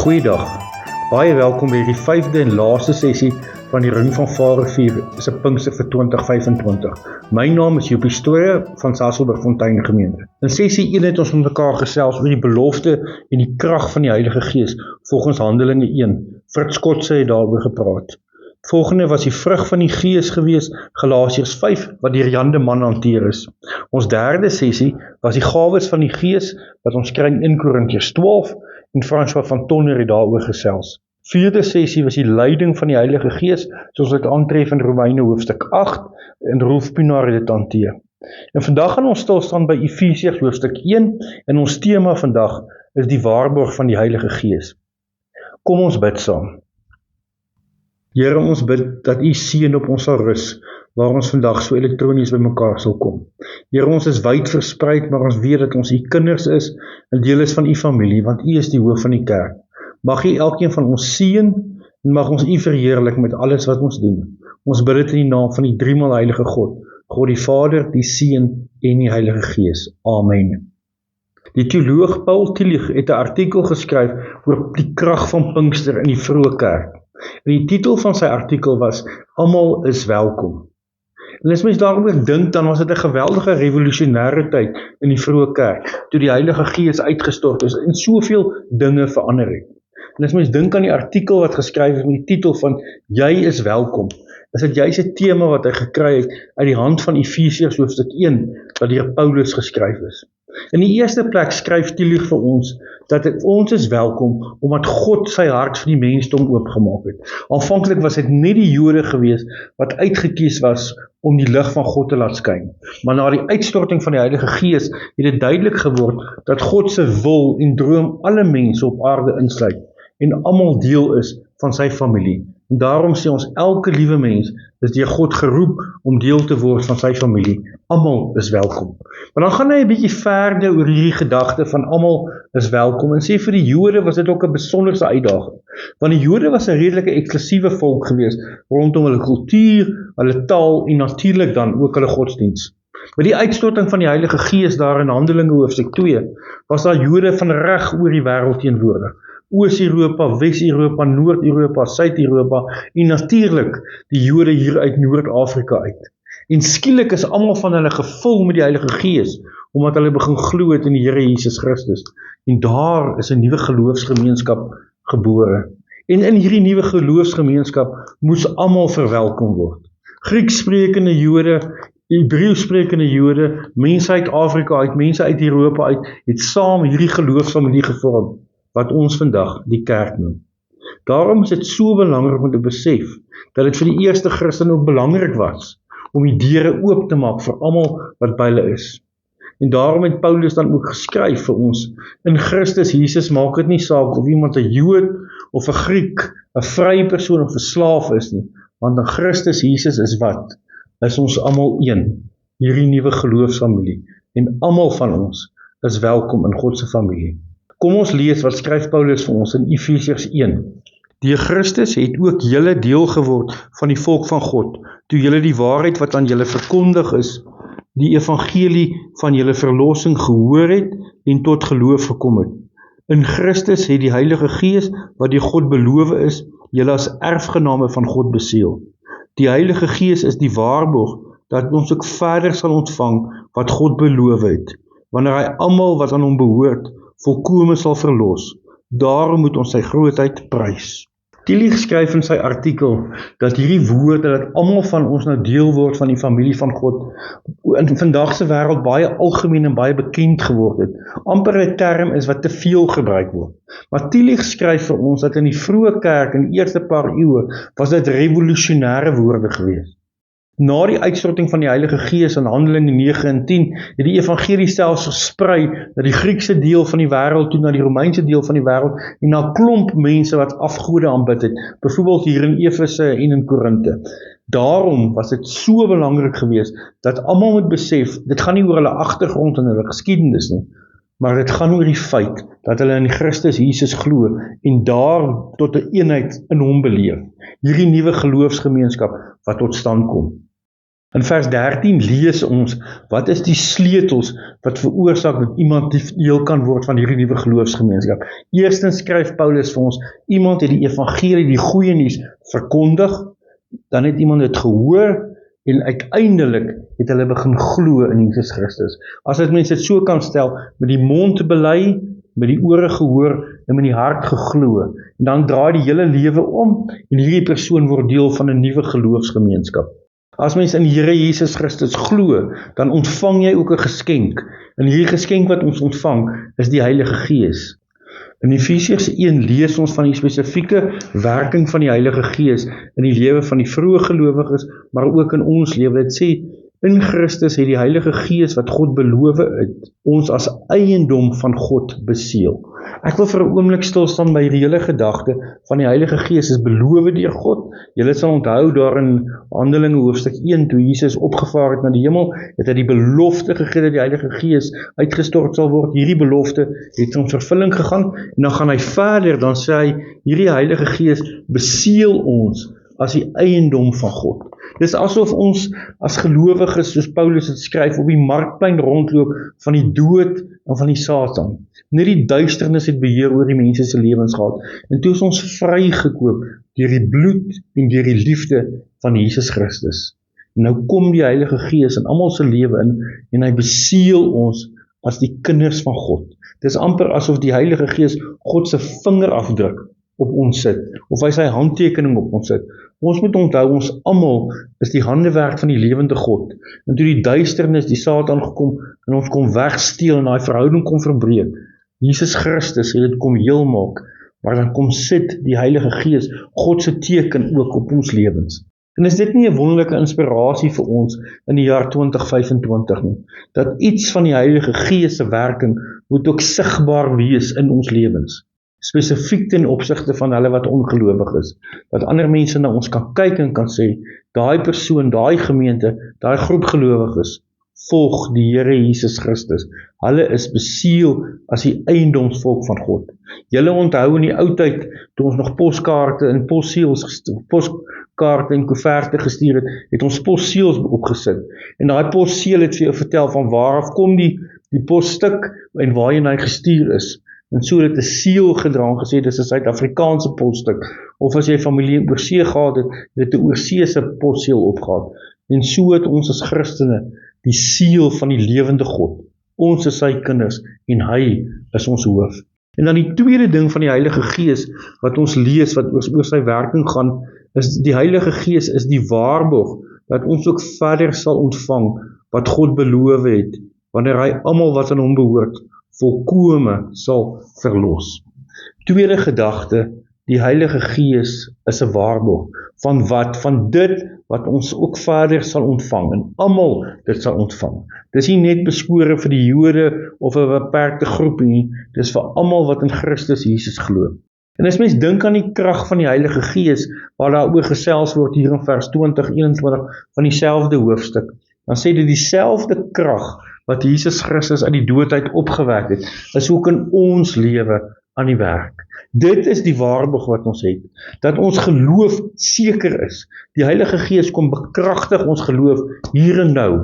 Goeiedag, baie welkom by die 5de en laaste sessie van die Ring van Vadervuur se Pinkster vir 2025. My naam is Joepie Stoyer van Sasolburg-Fontein gemeente. In sessie 1 het ons met mekaar gesels oor die belofte en die krag van die Heilige Gees volgens Handelinge 1. Fritz Kotse het daaroor gepraat. Volgende was die vrug van die Gees gewees, Galasiërs 5, wat deur Jan de Man hanteer is. Ons derde sessie was die gawes van die Gees, wat ons kry in 1 Korintiërs 12, en François van Tonner het daaroor gesels. Vierde sessie was die leiding van die Heilige Gees, soos dit aantref in Romeine hoofstuk 8, en Rolf Pienaar het dit hanteer. En vandag gaan ons stilstaan by Efesiërs hoofstuk 1, en ons tema vandag is die waarborg van die Heilige Gees. Kom ons bid saam. Here, ons bid dat U seën op ons sal rus, waar ons vandag so elektronies by mekaar sal kom. Here, ons is wyd verspreid, maar ons weet dat ons U kinders is, en deel is van U familie, want U is die hoof van die kerk. Mag U elkeen van ons seën, en mag ons U verheerlik met alles wat ons doen. Ons bid dit in die naam van die driemaal heilige God, God die Vader, die Seun en die Heilige Gees. Amen. Die teoloog Paul Tillich het 'n artikel geskryf oor die krag van Pinkster in die vroeë kerk. En die titel van sy artikel was, Almal is welkom. En as mens daaroor dink, dan was dit 'n geweldige revolusionêre tyd in die vroeë kerk, toe die Heilige Gees uitgestort is en soveel dinge verander het. En as mens dink aan die artikel wat geskryf is met die titel van, Jy is welkom, is dit juist 'n tema wat hy gekry het uit die hand van Efesiërs hoofstuk 1, wat deur Paulus geskryf is. In die eerste plek skryf Tillich vir ons, dat ons is welkom, omdat God sy hart vir die mensdom oopgemaak het. Aanvanklik was dit net die Jode gewees, wat uitgekies was om die lig van God te laat skyn. Maar na die uitstorting van die Heilige Gees, het dit duidelik geword, dat God se wil en droom alle mense op aarde insluit, en almal deel is van sy familie. En daarom sê ons, elke liewe mens is deur God geroep om deel te word van sy familie. Almal is welkom. Maar dan gaan hy 'n bietjie verder oor hierdie gedagte van almal is welkom, en sê vir die Jode was dit ook 'n besonderse uitdaging. Want die Jode was 'n redelike eksklusiewe volk gewees, rondom hulle kultuur, hulle taal en natuurlik dan ook hulle godsdiens. Met die uitstorting van die Heilige Gees daar in Handelinge hoofstuk 2, was daar Jode van reg oor die wêreld teenwoordig. Oos-Europa, Wes-Europa, Noord-Europa, Suid-Europa en natuurlik die Jode hier uit Noord-Afrika uit. En skielik is almal van hulle gevul met die Heilige Gees, omdat hulle begin glo het in die Here Jesus Christus. En daar is 'n nuwe geloofsgemeenskap gebore. En in hierdie nuwe geloofsgemeenskap moes almal verwelkom word. Grieksprekende Jode, Hebreeuwsprekende Jode, mense uit Afrika uit, mense uit Europa uit, het saam hierdie geloofsfamilie gevorm, wat ons vandag die kerk noem. Daarom is dit so belangrik om te besef, dat dit vir die eerste Christen ook belangrik was, om die deure oop te maak vir almal wat by hulle is. En daarom het Paulus dan ook geskryf vir ons, in Christus Jesus maak dit nie saak of iemand 'n Jood, of 'n Griek, 'n vrye persoon of 'n slaaf is nie, want in Christus Jesus is wat? Is ons almal een, hierdie nuwe geloofsfamilie, en almal van ons is welkom in God se familie. Kom ons lees wat skryf Paulus vir ons in Efesiërs 1. Deur Christus het ook julle deel geword van die volk van God, toe julle die waarheid wat aan julle verkondig is, die evangelie van julle verlossing gehoor het en tot geloof gekom het. In Christus het die Heilige Gees, wat deur God beloof is, julle as erfgename van God beseël. Die Heilige Gees is die waarborg, dat ons ook verder sal ontvang wat God beloof het, wanneer hy almal wat aan hom behoort, volkome sal verlos. Daarom moet ons sy grootheid prys. Tillich skryf in sy artikel, dat hierdie woorde, dat almal van ons nou deel word van die familie van God, in vandagse wêreld baie algemeen en baie bekend geword het. Amper 'n term is wat te veel gebruik word. Maar Tillich skryf vir ons, dat in die vroeë kerk, in die eerste paar eeue, was dit revolusionêre woorde geweest. Na die uitstorting van die Heilige Gees in Handelinge 9 en 10, het die evangelie selfs versprei na die Griekse deel van die wêreld, toe na die Romeinse deel van die wêreld, en na klomp mense wat afgode aanbid het, byvoorbeeld hier in Efese en in Korinte. Daarom was dit so belangrik geweest, dat almal moet besef, dit gaan nie oor hulle agtergrond en hulle geskiedenis nie, maar dit gaan oor die feit, dat hulle in Christus Jesus glo, en daar tot 'n eenheid in hom beleef. Hierdie nuwe geloofsgemeenskap wat tot stand kom. In vers 13 lees ons, wat is die sleutels wat veroorsaak dat iemand deel kan word van hierdie nuwe geloofsgemeenskap? Eerstens skryf Paulus vir ons, iemand het die evangelie, die goeie nuus verkondig, dan het iemand dit gehoor, en uiteindelik het hulle begin glo in Jesus Christus. As dit mense dit so kan stel, met die mond bely, met die ore gehoor en met die hart geglo, en dan draai die hele lewe om, en hierdie persoon word deel van 'n nuwe geloofsgemeenskap. As mens in die Here Jesus Christus glo, dan ontvang jy ook 'n geskenk. En hierdie geskenk wat ons ontvang, is die Heilige Gees. In Efesiërs 1 lees ons van die spesifieke werking van die Heilige Gees in die lewe van die vroeë gelowiges, maar ook in ons lewe. Dit sê, in Christus het die Heilige Gees wat God beloof het, ons as eiendom van God beseël. Ek wil vir 'n oomblik stil staan by die hele gedagte van die Heilige Gees is beloof deur God. Julle sal onthou daar in Handelinge hoofstuk 1, toe Jesus opgevaar het na die hemel, het hy die belofte gegee dat die Heilige Gees uitgestort sal word. Hierdie belofte het in vervulling gegaan, en dan gaan hy verder, dan sê hy, hierdie Heilige Gees beseël ons as die eiendom van God. Dis asof ons as gelowiges, soos Paulus het skryf, op die markplein rondloop van die dood en van die Satan. Net die duisternis het beheer oor die mense se lewens gehad. En toe is ons vrygekoop deur die bloed en deur die liefde van Jesus Christus. En nou kom die Heilige Gees in almal se lewe in, en hy beseël ons as die kinders van God. Dis amper asof die Heilige Gees God se vingerafdruk op ons sit, of hy sy handtekening op ons sit. Ons moet onthou, ons almal is die handewerk van die lewende God. En toe die duisternis, die Satan gekom, en ons kom wegsteel, en daai verhouding kom verbreek. Jesus Christus het dit kom heel maak, maar dan kom sit die Heilige Gees, God se teken ook op ons lewens. En is dit nie 'n wonderlike inspirasie vir ons in die jaar 2025 nie, dat iets van die Heilige Gees se werking moet ook sigbaar wees in ons lewens. Spesifiek ten opsigte van hulle wat ongelowig is, dat ander mense na ons kan kyk en kan sê, daai persoon, daai gemeente, daai groep gelowiges, volg die Here Jesus Christus. Hulle is beseël as die eiendomsvolk van God. Julle onthou in die ou tyd, toe ons nog poskaarte en poskaarte en koeverte gestuur het ons posseels opgesit. En daai posseel het vir jou vertel van waaraf kom die posstuk en waarheen hy gestuur is. En so het 'n seël gedra en gesê, dis 'n Suid-Afrikaanse posstuk. Of as jy familie oorsee gehad het, het 'n oorseese posseël opgehad. En so het ons as Christene die seël van die lewende God. Ons is sy kinders en hy is ons hoof. En dan die tweede ding van die Heilige Gees wat ons lees, wat oor sy werking gaan, is die Heilige Gees is die waarborg dat ons ook verder sal ontvang wat God beloof het, wanneer hy almal wat aan hom behoort volkome sal verlos. Tweede gedagte, die Heilige Gees is 'n waarborg van wat? Van dit wat ons ook verder sal ontvang, en almal dit sal ontvang. Dis nie net beskore vir die Jode of 'n beperkte groep nie, dis vir almal wat in Christus Jesus glo. En as mens dink aan die krag van die Heilige Gees, waar daaroor gesels word hier in vers 20-21 van dieselfde hoofstuk, dan sê dit dieselfde krag wat Jesus Christus uit die dood uit opgewek het, is ook in ons lewe aan die werk. Dit is die waarborg wat ons het, dat ons geloof seker is. Die Heilige Gees kom bekragtig ons geloof hier en nou,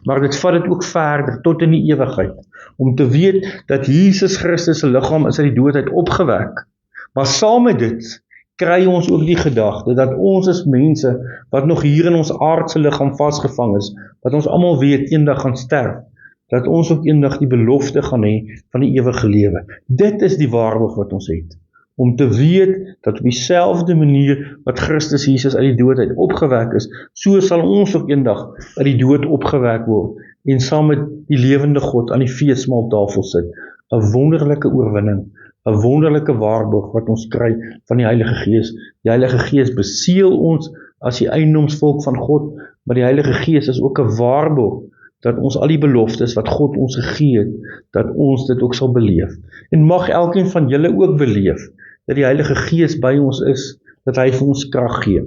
maar dit vat dit ook verder tot in die ewigheid, om te weet dat Jesus Christus se liggaam is uit die dood uit opgewek. Maar saam met dit kry ons ook die gedagte dat ons as mense wat nog hier in ons aardse liggaam vasgevang is, wat ons almal weet eendag gaan sterf, dat ons ook eendag die belofte gaan hê van die ewige lewe. Dit is die waarborg wat ons het, om te weet dat op dieselfde manier wat Christus Jesus uit die dood uit opgewek is, so sal ons ook eendag uit die dood opgewek word, en saam met die lewende God aan die feesmaaltafel sit. 'n wonderlike oorwinning, 'n wonderlike waarborg wat ons kry van die Heilige Gees. Die Heilige Gees beseël ons as die eiendomsvolk van God, maar die Heilige Gees is ook 'n waarborg dat ons al die beloftes wat God ons gegee het, dat ons dit ook sal beleef. En mag elkeen van julle ook beleef, dat die Heilige Gees by ons is, dat hy vir ons krag gee.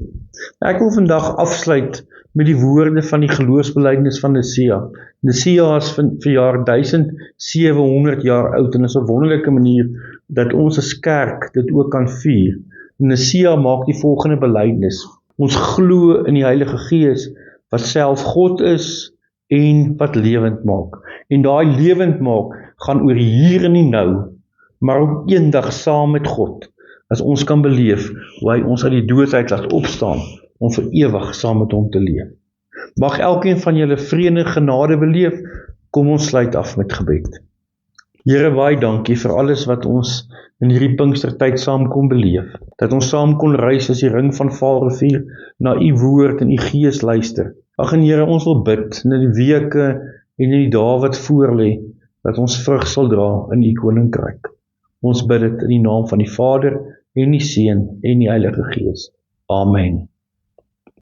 Ek wil vandag afsluit met die woorde van die geloofsbelijdenis van Nicea. Nicea is verjaar 1700 jaar oud, en is 'n wonderlike manier dat ons as kerk dit ook kan vier. Nicea maak die volgende belydenis: ons glo in die Heilige Gees, wat self God is en wat lewend maak. En daai lewend maak gaan oor hier en die nou, maar ook eendag saam met God, as ons kan beleef hoe hy ons uit die dood laat opstaan, om vir ewig saam met hom te leef. Mag elkeen van julle vrede en genade beleef. Kom ons sluit af met gebed. Here, baie dankie vir alles wat ons in hierdie Pinkstertyd saam kon beleef. Dat ons saam kon reis as die ring van Vaalrivier, na u woord en u gees luister. Ag en Here, ons wil bid in die weke en in die dae wat voorlê, dat ons vrug sal dra in u koninkryk. Ons bid dit in die naam van die Vader en die Seun en die Heilige Gees. Amen.